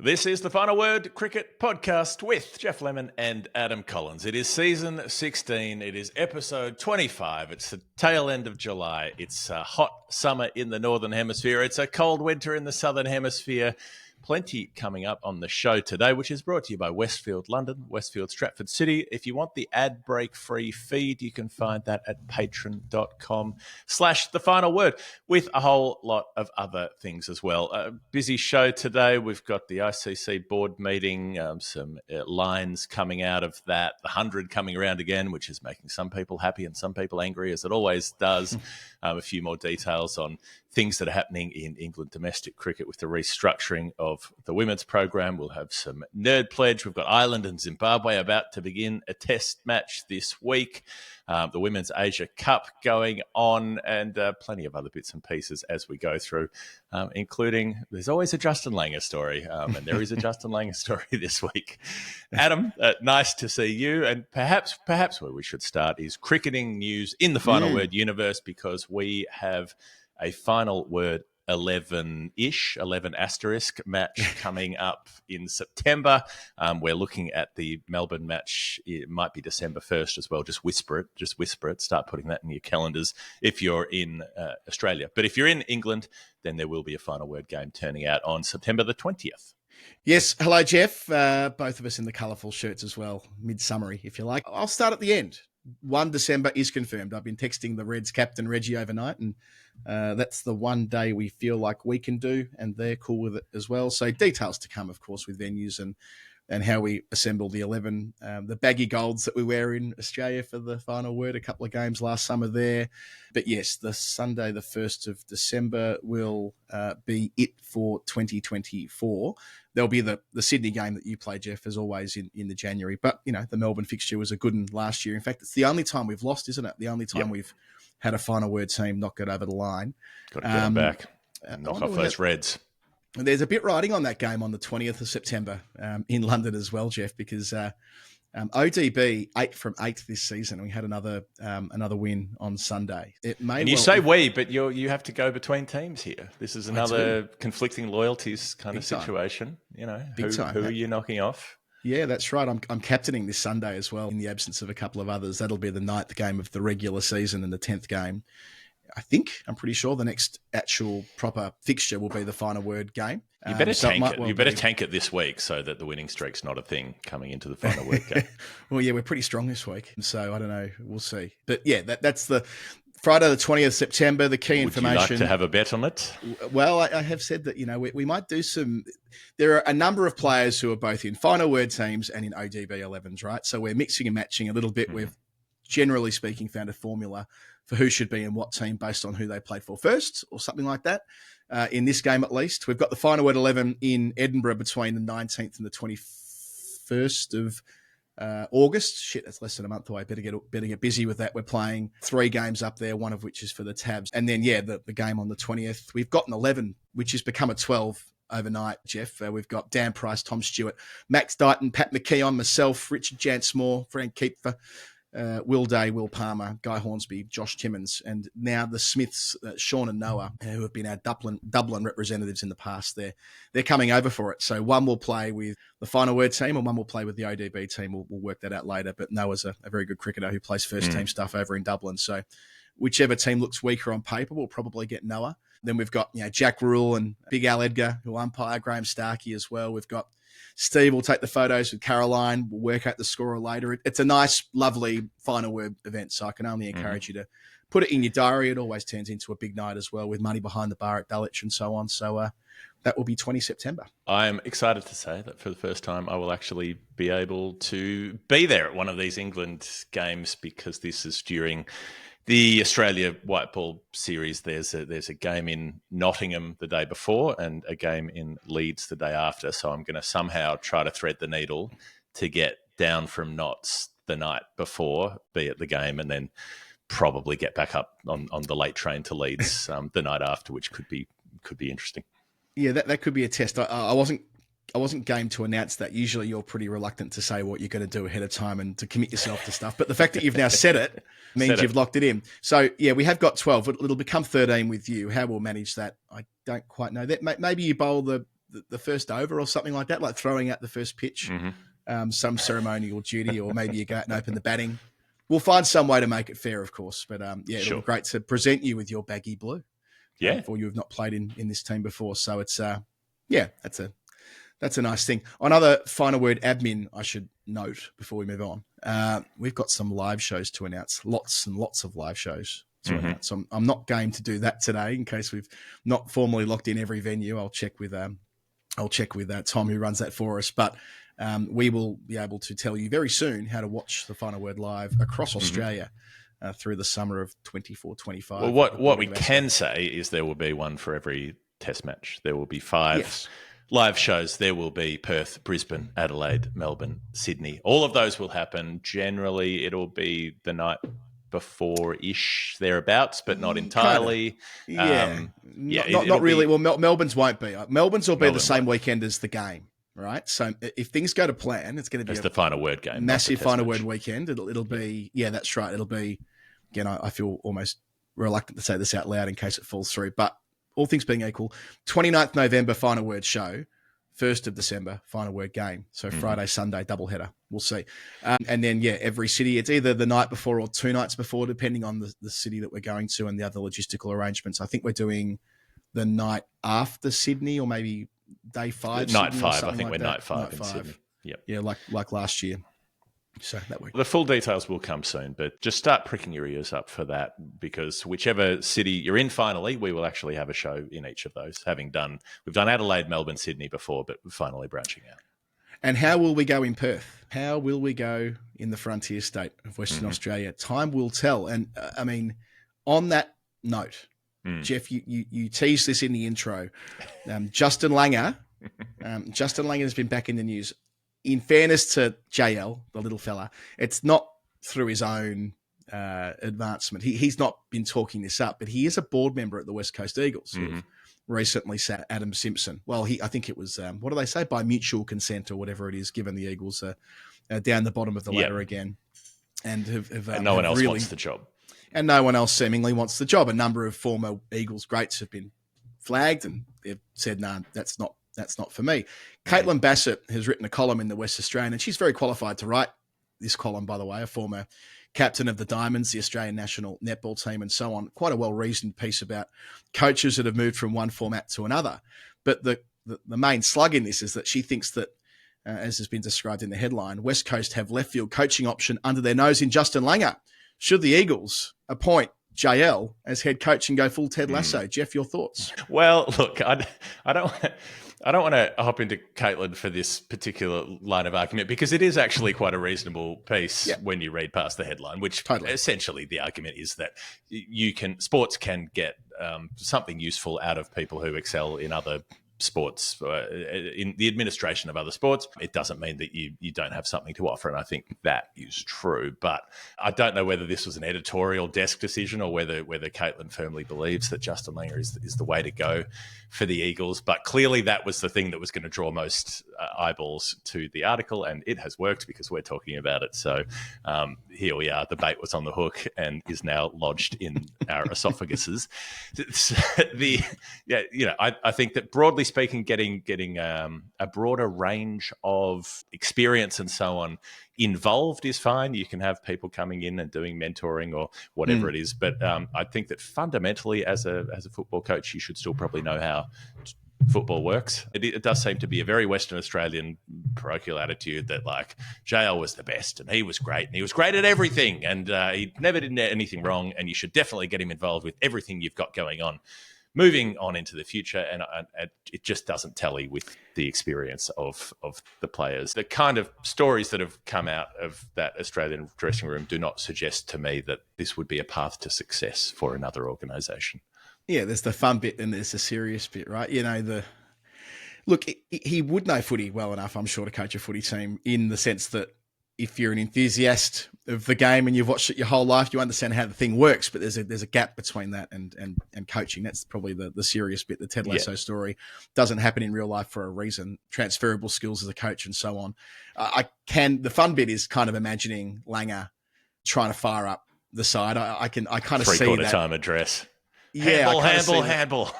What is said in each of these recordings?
This is the Final Word Cricket Podcast with Jeff Lemon and Adam Collins. It is season 16. It is episode 25. It's the tail end of July. It's a hot summer in the Northern Hemisphere. It's a cold winter in the Southern Hemisphere. Plenty coming up on the show today, which is brought to you by Westfield London, Westfield Stratford City. If you want the ad break free feed, you can find that at patreon.com/thefinalword with a whole lot of other things as well. A busy show today. We've got the ICC board meeting, some lines coming out of that, the 100 coming around again, which is making some people happy and some people angry, as it always does. A few more details on things that are happening in England domestic cricket with the restructuring of the women's program. We'll have some nerd pledge. We've got Ireland and Zimbabwe about to begin a test match this week. The Women's Asia Cup going on, and plenty of other bits and pieces as we go through, including there's always a Justin Langer story, and there is a Justin Langer story this week. Adam, nice to see you, and perhaps where we should start is cricketing news in the Final Word universe, because we have a Final Word 11-ish, 11 asterisk match coming up in September. We're looking at the Melbourne match. It might be December 1st as well. Just whisper it. Start putting that in your calendars if you're in Australia. But if you're in England, then there will be a Final Word game turning out on September the 20th. Yes. Hello, Jeff. Both of us in the colourful shirts as well. Mid-summary, if you like. I'll start at the end. 1 December is confirmed. I've been texting the Reds captain, Reggie, overnight, and that's the one day we feel like we can do, and they're cool with it as well. So details to come, of course, with venues and how we assemble the 11. The baggy golds that we wear in Australia for the Final Word, a couple of games last summer there. But yes, the Sunday, the 1st of December, will be it for 2024. There'll be the Sydney game that you play, Jeff, as always, in the January. But, you know, the Melbourne fixture was a good one last year. In fact, it's the only time we've lost, isn't it? The only time we've had a Final Word team not get over the line. Got to get them back and knock off those Reds. There's a bit riding on that game on the 20th of September in London as well, Jeff, because ODB 8 from 8 this season. We had another win on Sunday. It may. And you say we, but you have to go between teams here. This is another conflicting loyalties kind of situation. You know, who are you knocking off? Yeah, that's right. I'm captaining this Sunday as well, in the absence of a couple of others. That'll be the 9th game of the regular season and the 10th game. I'm pretty sure the next actual proper fixture will be the Final Word game. You better tank it. You better tank it this week so that the winning streak's not a thing coming into the Final Word game. Well, yeah, we're pretty strong this week, so I don't know. We'll see. But yeah, that's the Friday the 20th of September. The key information. Would you like to have a bet on it? Well, I have said that, you know, we might do some. There are a number of players who are both in Final Word teams and in ODB 11s, right? So we're mixing and matching a little bit. We've generally speaking found a formula for who should be in what team based on who they played for first or something like that. In this game, at least, we've got the Final Word 11 in Edinburgh between the 19th and the 21st of August. Shit, that's less than a month away. Better get busy with that. We're playing 3 games up there, one of which is for the tabs. And then, the game on the 20th. We've got an 11, which has become a 12 overnight, Jeff. We've got Dan Price, Tom Stewart, Max Dighton, Pat McKeon, myself, Richard Jansmore, Frank Keepfer, Will Day, Will Palmer, Guy Hornsby, Josh Timmins, and now the Smiths, Sean and Noah, who have been our Dublin representatives in the past. They're coming over for it. So one will play with the Final Word team and one will play with the ODB team. We'll work that out later. But Noah's a very good cricketer who plays first team stuff over in Dublin. So whichever team looks weaker on paper will probably get Noah. Then we've got Jack Rule and Big Al Edgar, who umpire, Graham Starkey as well. We've got Steve will take the photos with Caroline. We'll work out the scorer later. It's a nice, lovely Final Word event, so I can only encourage you to put it in your diary. It always turns into a big night as well, with money behind the bar at Dulwich and so on. So that will be 20 September. I'm excited to say that for the first time I will actually be able to be there at one of these England games, because this is during the Australia White Ball Series. There's a game in Nottingham the day before and a game in Leeds the day after. So I'm going to somehow try to thread the needle to get down from Notts the night before, be at the game, and then probably get back up on the late train to Leeds the night after, which could be interesting. Yeah, that could be a test. I wasn't game to announce that. Usually you're pretty reluctant to say what you're going to do ahead of time and to commit yourself to stuff. But the fact that you've now said it means you've locked it in. So, yeah, we have got 12. It'll become 13 with you. How we'll manage that, I don't quite know. That maybe you bowl the the first over or something like that, like throwing out the first pitch, some ceremonial duty, or maybe you go out and open the batting. We'll find some way to make it fair, of course. But it'll be great to present you with your baggy blue. For you who have not played in this team before. So it's that's a nice thing. On other final word admin, I should note before we move on, we've got some live shows to announce. Lots and lots of live shows to announce. So I'm not game to do that today in case we've not formally locked in every venue. I'll check with Tom who runs that for us. But we will be able to tell you very soon how to watch the Final Word live across Australia through the summer of 24-25. Well, what we can say is there will be one for every test match. There will be 5 live shows. There will be Perth, Brisbane, Adelaide, Melbourne, Sydney. All of those will happen. Generally, it'll be the night before-ish, thereabouts, but not entirely. Not really. Well, Melbourne's won't be. Melbourne's will be the same weekend as the game, right? So if things go to plan, it's going to be the final word game. Massive final word weekend. It'll be, that's right. It'll be, again, I feel almost reluctant to say this out loud in case it falls through, but all things being equal, 29th November, final word show, 1st of December, final word game. So Friday, Sunday, doubleheader. We'll see. And then, every city, it's either the night before or 2 nights before, depending on the city that we're going to and the other logistical arrangements. I think we're doing the night after Sydney, or maybe day 5. Night Sydney, 5. I think like we're night 5 in 5. Sydney. Yep. Yeah, like last year. So that week. The full details will come soon, but just start pricking your ears up for that, because whichever city you're in finally, we will actually have a show in each of those. We've done Adelaide, Melbourne, Sydney before, but we're finally branching out. And how will we go in Perth? How will we go in the frontier state of Western Australia? Time will tell. And I mean, on that note, Jeff, you teased this in the intro. Justin Langer has been back in the news. In fairness to JL, the little fella, it's not through his own advancement. He's not been talking this up, but he is a board member at the West Coast Eagles who have recently sat Adam Simpson. Well, I think it was, what do they say? By mutual consent or whatever it is, given the Eagles are down the bottom of the ladder again. And and no one else wants the job. And no one else seemingly wants the job. A number of former Eagles greats have been flagged and they've said, no, that's not for me. Caitlin Bassett has written a column in the West Australian, and she's very qualified to write this column, by the way, a former captain of the Diamonds, the Australian national netball team, and so on. Quite a well-reasoned piece about coaches that have moved from one format to another. But the main slug in this is that she thinks that, as has been described in the headline, West Coast have left field coaching option under their nose in Justin Langer. Should the Eagles appoint JL as head coach and go full Ted Lasso? Jeff, your thoughts? Well, look, I don't want to hop into Caitlin for this particular line of argument, because it is actually quite a reasonable piece when you read past the headline, which essentially the argument is that sports can get something useful out of people who excel in other sports, in the administration of other sports. It doesn't mean that you don't have something to offer, and I think that is true. But I don't know whether this was an editorial desk decision or whether Caitlin firmly believes that Justin Langer is the way to go for the Eagles. But clearly that was the thing that was going to draw most eyeballs to the article, and it has worked because we're talking about it. So here we are. The bait was on the hook and is now lodged in our esophaguses. I think that broadly speaking, getting a broader range of experience and so on involved is fine. You can have people coming in and doing mentoring or whatever it is. But I think that fundamentally, as a football coach, you should still probably know how football works. It does seem to be a very Western Australian parochial attitude that, like, JL was the best and he was great and he was great at everything and he never did anything wrong, and you should definitely get him involved with everything you've got going on. Moving on into the future, and it just doesn't tally with the experience of the players. The kind of stories that have come out of that Australian dressing room do not suggest to me that this would be a path to success for another organisation. Yeah, there's the fun bit and there's the serious bit, right? Look, he would know footy well enough, I'm sure, to coach a footy team, in the sense that if you're an enthusiast of the game and you've watched it your whole life, you understand how the thing works. But there's a gap between that and coaching. That's probably the serious bit. The Ted Lasso story doesn't happen in real life for a reason. Transferable skills as a coach and so on. The fun bit is kind of imagining Langer trying to fire up the side. I kind of see that 3/4 time address. Yeah, handball.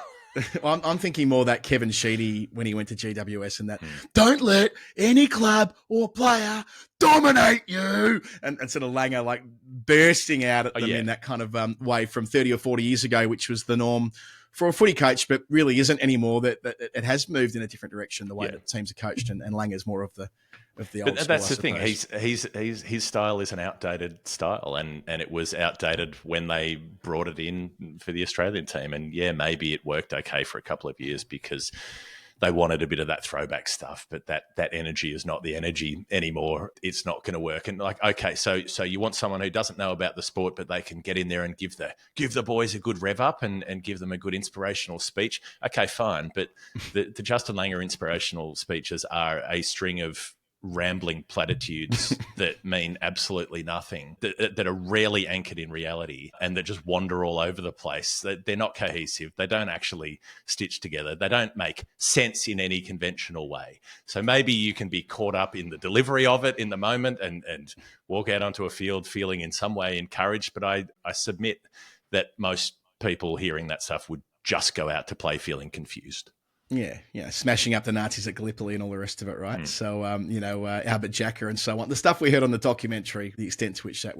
I'm thinking more that Kevin Sheedy when he went to GWS and that don't let any club or player dominate you, and sort of Langer like bursting out at them in that kind of way from 30 or 40 years ago, which was the norm for a footy coach, but really isn't anymore. That it has moved in a different direction the way that teams are coached, and Langer's more of the old but school. That's the thing. His style is an outdated style, and it was outdated when they brought it in for the Australian team. And maybe it worked okay for a couple of years because they wanted a bit of that throwback stuff, but that energy is not the energy anymore. It's not going to work. And like, okay, so you want someone who doesn't know about the sport, but they can get in there and give the boys a good rev up and give them a good inspirational speech. Okay, fine. But the Justin Langer inspirational speeches are a string of rambling platitudes that mean absolutely nothing, that are rarely anchored in reality, and that just wander all over the place. They're not cohesive. They don't actually stitch together. They don't make sense in any conventional way. So maybe you can be caught up in the delivery of it in the moment and walk out onto a field feeling in some way encouraged. But I submit that most people hearing that stuff would just go out to play feeling confused. Yeah, smashing up the Nazis at Gallipoli and all the rest of it, right? So, Albert Jacker and so on. The stuff we heard on the documentary, the extent to which that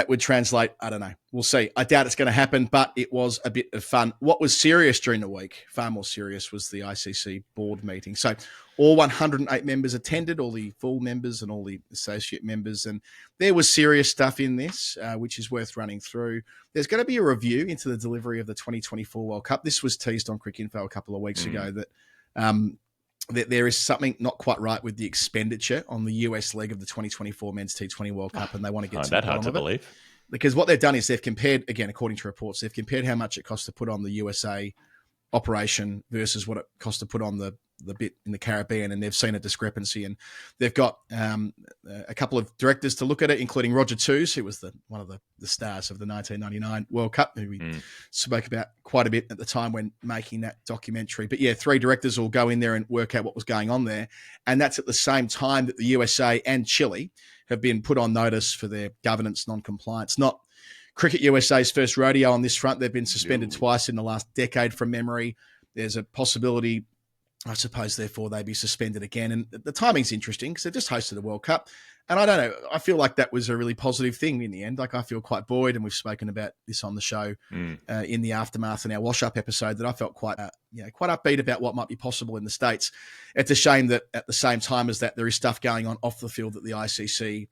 would translate, I don't know. We'll see. I doubt it's going to happen, but it was a bit of fun. What was serious during the week, far more serious, was the ICC board meeting. So all 108 members attended, all the full members and all the associate members, and there was serious stuff in this, which is worth running through. There's going to be a review into the delivery of the 2024 World Cup. This was teased on Cricinfo a couple of weeks ago that there is something not quite right with the expenditure on the US leg of the 2024 Men's T20 World Cup, and they want to get to the bottom of it. Believe. Because what they've done is they've compared, again, according to reports, they've compared how much it costs to put on the USA operation versus what it costs to put on the bit in the Caribbean, and they've seen a discrepancy. And they've got a couple of directors to look at it, including Roger Toos, who was one of the stars of the 1999 World Cup, who we spoke about quite a bit at the time when making that documentary. But 3 directors will go in there and work out what was going on there. And that's at the same time that the USA and Chile have been put on notice for their governance non-compliance. Not Cricket USA's first rodeo on this front. They've been suspended twice in the last decade from memory. There's a possibility, I suppose, therefore, they'd be suspended again. And the timing's interesting because they've just hosted the World Cup. And I don't know, I feel like that was a really positive thing in the end. Like, I feel quite buoyed, and we've spoken about this on the show in the aftermath in our wash-up episode, that I felt quite upbeat about what might be possible in the States. It's a shame that at the same time as that, there is stuff going on off the field that the ICC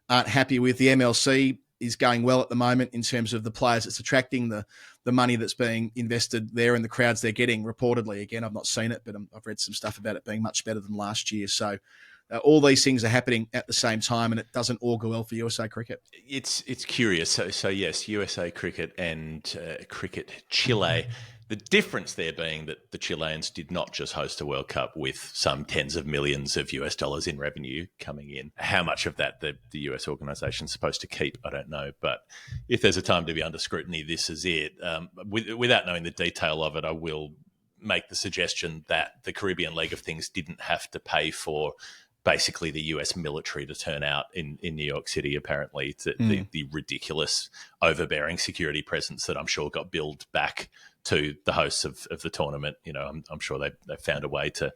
aren't happy with. The MLC is going well at the moment in terms of the players it's attracting, the money that's being invested there, and the crowds they're getting, reportedly. Again, I've not seen it, but I've read some stuff about it being much better than last year. So all these things are happening at the same time, and it doesn't augur well for USA cricket. It's curious. So yes, USA cricket and cricket Chile. The difference there being that the Chileans did not just host a World Cup with some tens of millions of US dollars in revenue coming in. How much of that the US organisation is supposed to keep, I don't know. But if there's a time to be under scrutiny, this is it. Without knowing the detail of it, I will make the suggestion that the Caribbean leg of things didn't have to pay for basically the US military to turn out in New York City, apparently. The ridiculous overbearing security presence that I'm sure got billed back to the hosts of the tournament. I'm sure they found a way to,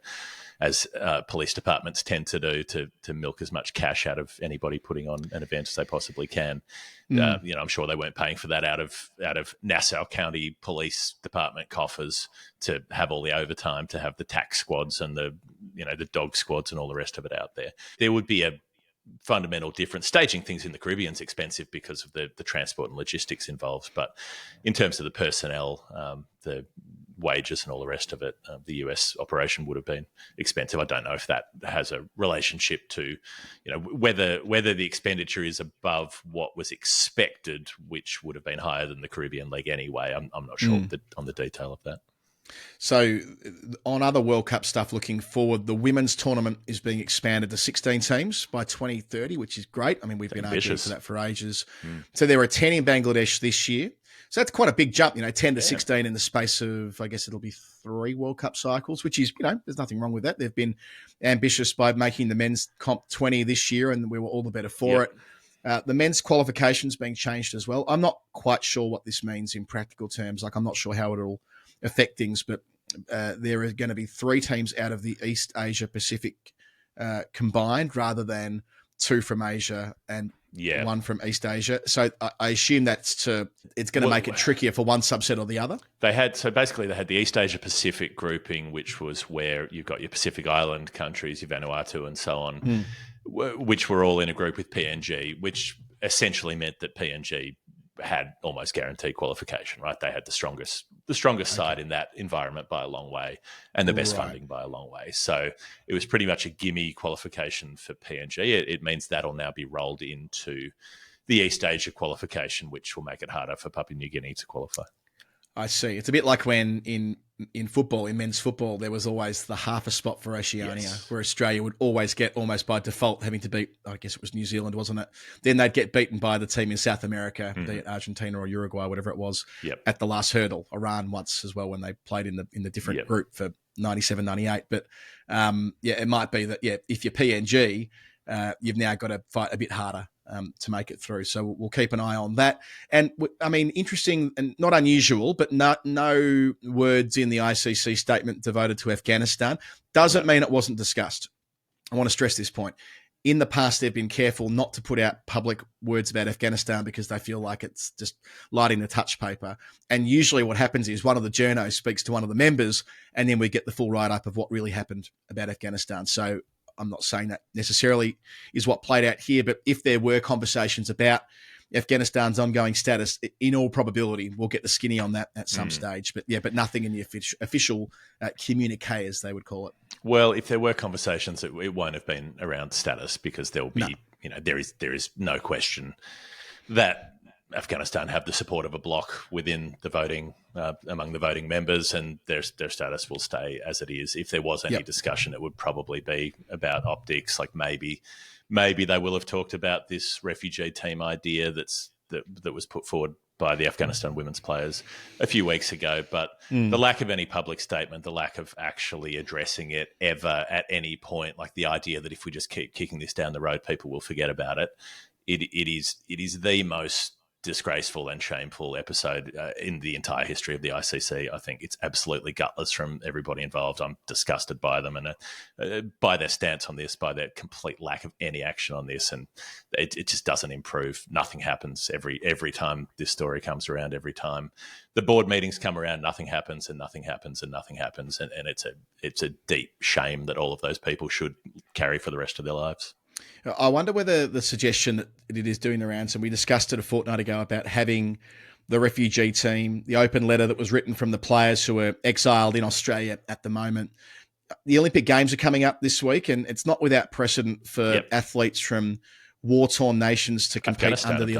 as police departments tend to do, to milk as much cash out of anybody putting on an event as they possibly can. I'm sure they weren't paying for that out of Nassau County Police Department coffers to have all the overtime, to have the tax squads and the dog squads and all the rest of it out there. There would be a fundamental difference. Staging things in the Caribbean is expensive because of the transport and logistics involved, but in terms of the personnel, the wages and all the rest of it, the US operation would have been expensive. I don't know if that has a relationship to, whether the expenditure is above what was expected, which would have been higher than the Caribbean leg anyway. I'm not sure on the detail of that. So on other World Cup stuff looking forward, the women's tournament is being expanded to 16 teams by 2030, which is great. I mean, we've been arguing for that for ages. So there are 10 in Bangladesh this year. So that's quite a big jump, 10 to 16 in the space of, I guess it'll be 3 World Cup cycles, which is, there's nothing wrong with that. They've been ambitious by making the men's comp 20 this year, and we were all the better for it. The men's qualifications being changed as well. I'm not quite sure what this means in practical terms. Like, I'm not sure how it'll affect things, but there are going to be 3 teams out of the East Asia Pacific combined, rather than 2 from Asia and 1 from East Asia. So I assume it's going to make it trickier for one subset or the other. They had the East Asia Pacific grouping, which was where you've got your Pacific Island countries, your Vanuatu and so on, which were all in a group with PNG, which essentially meant that PNG had almost guaranteed qualification, right? They had the strongest side in that environment by a long way, and the best funding by a long way. So it was pretty much a gimme qualification for PNG. It means that'll now be rolled into the East Asia qualification, which will make it harder for Papua New Guinea to qualify. I see. It's a bit like when in football, in men's football, there was always the half a spot for Oceania, where Australia would always get, almost by default, having to beat, I guess it was New Zealand, wasn't it? Then they'd get beaten by the team in South America, be it Argentina or Uruguay, whatever it was, at the last hurdle. Iran once as well, when they played in the different group for 97, 98. But it might be that, if you're PNG, you've now got to fight a bit harder to make it through. So we'll keep an eye on that. And I mean, interesting and not unusual, but no words in the ICC statement devoted to Afghanistan. Doesn't mean it wasn't discussed. I want to stress this point. In the past, they've been careful not to put out public words about Afghanistan because they feel like it's just lighting the touch paper. And usually what happens is one of the journos speaks to one of the members, and then we get the full write-up of what really happened about Afghanistan. So I'm not saying that necessarily is what played out here, but if there were conversations about Afghanistan's ongoing status, in all probability, we'll get the skinny on that at some stage. But nothing in the official communique, as they would call it. Well, if there were conversations, it won't have been around status, because there'll be, there is no question that Afghanistan have the support of a bloc within the voting, among the voting members, and their status will stay as it is. If there was any discussion, it would probably be about optics. Like maybe they will have talked about this refugee team idea that was put forward by the Afghanistan women's players a few weeks ago. But the lack of any public statement, the lack of actually addressing it ever at any point, like the idea that if we just keep kicking this down the road, people will forget about it. It is the most disgraceful and shameful episode in the entire history of the ICC. I think it's absolutely gutless from everybody involved. I'm disgusted by them and by their stance on this, by their complete lack of any action on this, and it just doesn't improve. Nothing happens every time this story comes around. Every time the board meetings come around, nothing happens and nothing happens and nothing happens, and it's a deep shame that all of those people should carry for the rest of their lives. I wonder whether the suggestion that it is doing the rounds, and we discussed it a fortnight ago about having the refugee team, the open letter that was written from the players who are exiled in Australia at the moment. The Olympic Games are coming up this week, and it's not without precedent for athletes from war-torn nations to compete under the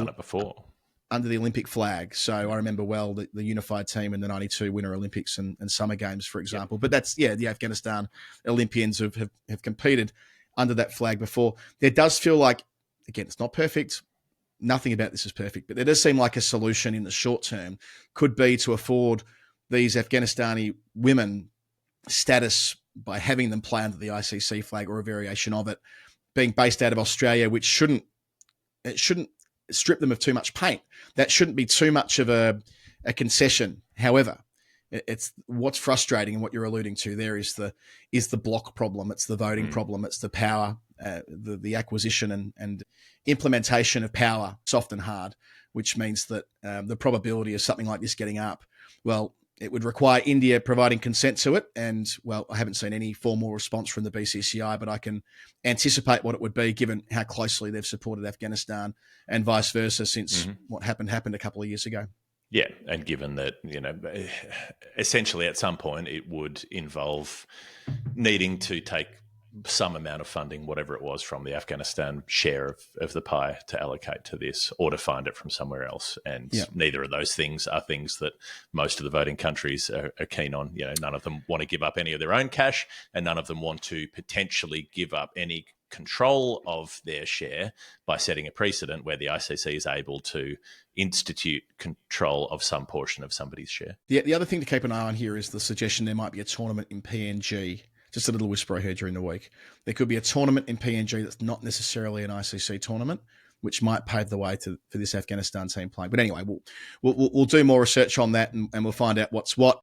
Olympic flag. So I remember well the unified team in the 92 Winter Olympics and Summer Games, for example. But that's, the Afghanistan Olympians have competed under that flag before. There does feel like, again, it's not perfect. Nothing about this is perfect, but there does seem like a solution in the short term could be to afford these Afghanistani women status by having them play under the ICC flag or a variation of it, being based out of Australia, which shouldn't strip them of too much paint. That shouldn't be too much of a concession. However, it's what's frustrating, and what you're alluding to there is the block problem. It's the voting problem. It's the power, the acquisition and implementation of power, soft and hard, which means that the probability of something like this getting up, well, it would require India providing consent to it. And, well, I haven't seen any formal response from the BCCI, but I can anticipate what it would be given how closely they've supported Afghanistan and vice versa since what happened a couple of years ago. Yeah, and given that, essentially at some point it would involve needing to take some amount of funding, whatever it was, from the Afghanistan share of the pie to allocate to this, or to find it from somewhere else. And neither of those things are things that most of the voting countries are keen on. None of them want to give up any of their own cash, and none of them want to potentially give up any control of their share by setting a precedent where the ICC is able to institute control of some portion of somebody's share. The other thing to keep an eye on here is the suggestion there might be a tournament in PNG. Just a little whisper I heard during the week. There could be a tournament in PNG that's not necessarily an ICC tournament, which might pave the way for this Afghanistan team playing. But anyway, we'll do more research on that, and we'll find out what's what.